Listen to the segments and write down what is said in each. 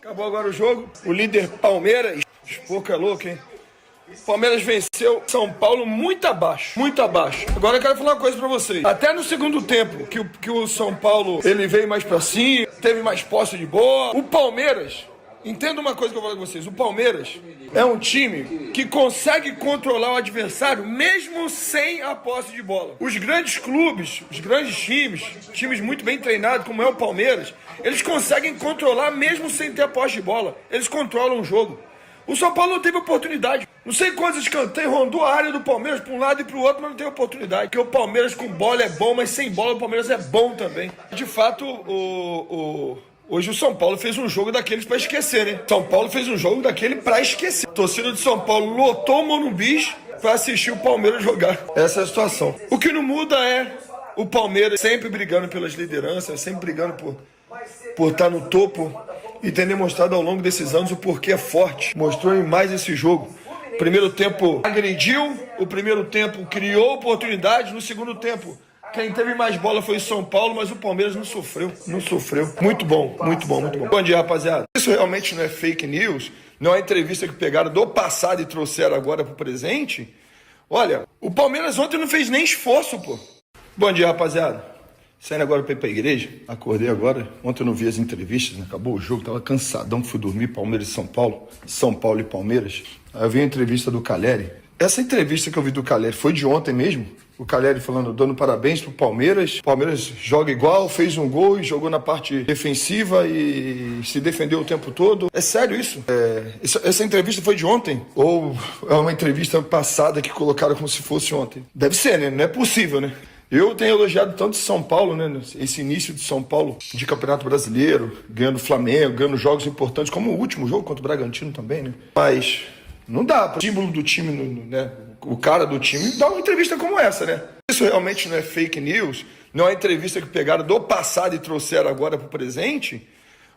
Acabou agora o jogo. O líder Palmeiras, pouco é louco, hein? Palmeiras venceu São Paulo muito abaixo, muito abaixo. Agora eu quero falar uma coisa pra vocês. Até no segundo tempo, que o São Paulo, ele veio mais pra cima, teve mais posse de bola. O Palmeiras, entenda uma coisa que eu vou falar com vocês. O Palmeiras é um time que consegue controlar o adversário mesmo sem a posse de bola. Os grandes clubes, os grandes times muito bem treinados, como é o Palmeiras, eles conseguem controlar mesmo sem ter a posse de bola. Eles controlam o jogo. O São Paulo não teve oportunidade. Não sei quantos escanteios rondou a área do Palmeiras para um lado e para o outro, mas não teve oportunidade. Porque o Palmeiras com bola é bom, mas sem bola o Palmeiras é bom também. De fato, hoje o São Paulo fez um jogo daqueles para esquecer, né? São Paulo fez um jogo daquele para esquecer. A torcida de São Paulo lotou o Morumbi para assistir o Palmeiras jogar. Essa é a situação. O que não muda é o Palmeiras sempre brigando pelas lideranças, sempre brigando por estar no topo e tem demonstrado ao longo desses anos o porquê é forte. Mostrou em mais esse jogo. Primeiro tempo agrediu, o primeiro tempo criou oportunidade, no segundo tempo quem teve mais bola foi o São Paulo, mas o Palmeiras não sofreu. Muito bom, muito bom, muito bom. Bom dia, rapaziada. Isso realmente não é fake news, não é entrevista que pegaram do passado e trouxeram agora pro presente. Olha, o Palmeiras ontem não fez nem esforço, pô. Bom dia, rapaziada. Saindo agora para ir para a igreja, acordei agora. Ontem eu não vi as entrevistas, né? Acabou o jogo, tava cansadão, fui dormir, Palmeiras e São Paulo e Palmeiras. Aí eu vi a entrevista do Calleri. Essa entrevista que eu vi do Calleri foi de ontem mesmo. O Calleri falando, dando parabéns pro Palmeiras. O Palmeiras joga igual, fez um gol e jogou na parte defensiva e se defendeu o tempo todo. É sério isso? Essa entrevista foi de ontem? Ou é uma entrevista passada que colocaram como se fosse ontem? Deve ser, né? Não é possível, né? Eu tenho elogiado tanto São Paulo, né? Esse início de São Paulo de Campeonato Brasileiro, ganhando Flamengo, ganhando jogos importantes, como o último jogo contra o Bragantino também, né? Mas não dá para o símbolo do time, né? O cara do time dar uma entrevista como essa, né? Isso realmente não é fake news, não é entrevista que pegaram do passado e trouxeram agora pro presente.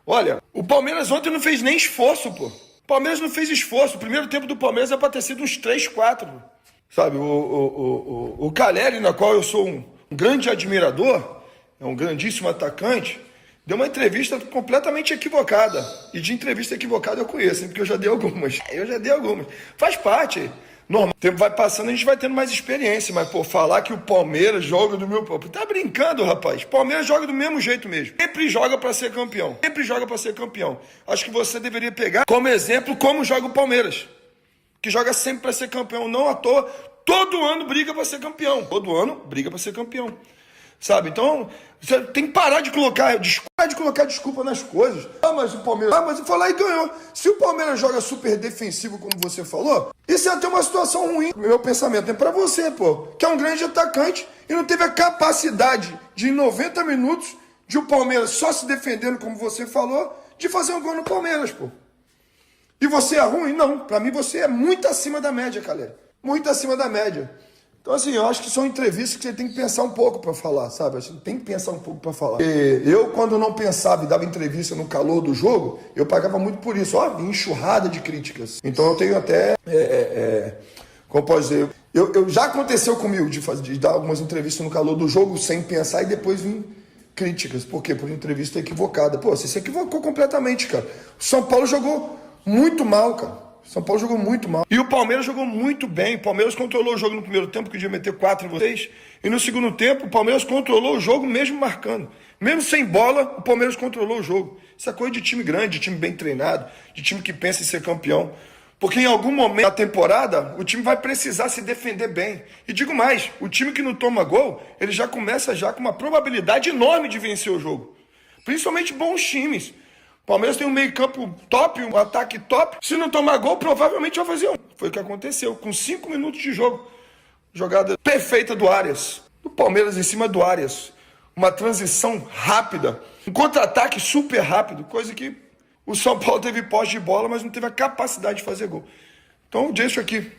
Olha, o Palmeiras ontem não fez nem esforço, pô. O Palmeiras não fez esforço. O primeiro tempo do Palmeiras é para ter sido uns 3, 4, pô. Sabe, o Calleri, na qual eu sou um grande admirador, é um grandíssimo atacante, deu uma entrevista completamente equivocada. E de entrevista equivocada eu conheço, hein, porque eu já dei algumas. Faz parte. Normal. O tempo vai passando, a gente vai tendo mais experiência. Mas, pô, falar que o Palmeiras joga do meu... Tá brincando, rapaz. Palmeiras joga do mesmo jeito mesmo. Sempre joga pra ser campeão. Acho que você deveria pegar como exemplo como joga o Palmeiras. Que joga sempre para ser campeão, não à toa, todo ano briga para ser campeão. Sabe? Então, você tem que parar de colocar desculpa nas coisas. Mas o Palmeiras... mas foi lá e ganhou. Se o Palmeiras joga super defensivo, como você falou, isso é até uma situação ruim. Meu pensamento é para você, pô, que é um grande atacante e não teve a capacidade de, em 90 minutos, de o Palmeiras só se defendendo, como você falou, de fazer um gol no Palmeiras, pô. E você é ruim? Não. Pra mim você é muito acima da média, galera. Muito acima da média. Então, assim, eu acho que são entrevistas que você tem que pensar um pouco pra falar, sabe? Você tem que pensar um pouco pra falar. E eu, quando não pensava e dava entrevista no calor do jogo, eu pagava muito por isso. Ó, enxurrada de críticas. Então, eu tenho até... como pode dizer? Já aconteceu comigo de dar algumas entrevistas no calor do jogo sem pensar e depois vir críticas. Por quê? Por entrevista equivocada. Pô, você se equivocou completamente, cara. O São Paulo jogou muito mal, cara. São Paulo jogou muito mal. E o Palmeiras jogou muito bem. O Palmeiras controlou o jogo no primeiro tempo, que podia meter 4 em vocês. E no segundo tempo, o Palmeiras controlou o jogo mesmo marcando. Mesmo sem bola, o Palmeiras controlou o jogo. Isso é coisa de time grande, de time bem treinado, de time que pensa em ser campeão. Porque em algum momento da temporada, o time vai precisar se defender bem. E digo mais, o time que não toma gol, ele já começa com uma probabilidade enorme de vencer o jogo. Principalmente bons times. O Palmeiras tem um meio campo top, um ataque top. Se não tomar gol, provavelmente vai fazer um. Foi o que aconteceu, com 5 minutos de jogo. Jogada perfeita do Arias. Do Palmeiras em cima do Arias. Uma transição rápida. Um contra-ataque super rápido. Coisa que o São Paulo teve posse de bola, mas não teve a capacidade de fazer gol. Então eu deixo aqui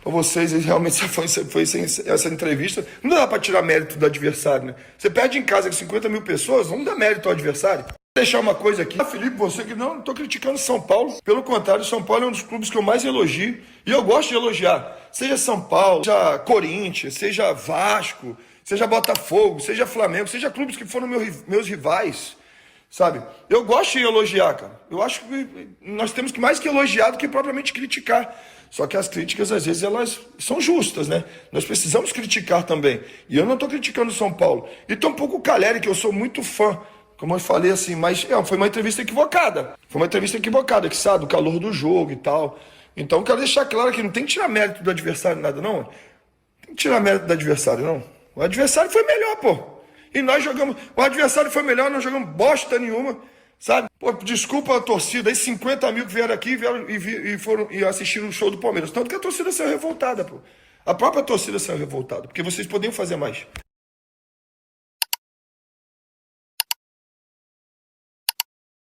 para vocês. Realmente foi essa entrevista. Não dá para tirar mérito do adversário, né? Você perde em casa com 50 mil pessoas, vamos dar mérito ao adversário. Deixar uma coisa aqui, Felipe, você que não estou criticando São Paulo, pelo contrário, São Paulo é um dos clubes que eu mais elogio e eu gosto de elogiar, seja São Paulo, seja Corinthians, seja Vasco, seja Botafogo, seja Flamengo, seja clubes que foram meus rivais, sabe? Eu gosto de elogiar, cara. Eu acho que nós temos que mais que elogiar do que propriamente criticar. Só que as críticas, às vezes, elas são justas, né? Nós precisamos criticar também. E eu não estou criticando o São Paulo. E tampouco o Caleri, que eu sou muito fã, como eu falei assim, mas foi uma entrevista equivocada. Foi uma entrevista equivocada, que sabe, o calor do jogo e tal. Então, eu quero deixar claro que não tem que tirar mérito do adversário, nada, não. Tem que tirar mérito do adversário, não. O adversário foi melhor, pô. E nós jogamos. O adversário foi melhor, nós jogamos bosta nenhuma, sabe? Pô, desculpa a torcida, aí 50 mil que vieram aqui e assistiram o show do Palmeiras. Tanto que a torcida saiu revoltada, pô. A própria torcida saiu revoltada, porque vocês podiam fazer mais.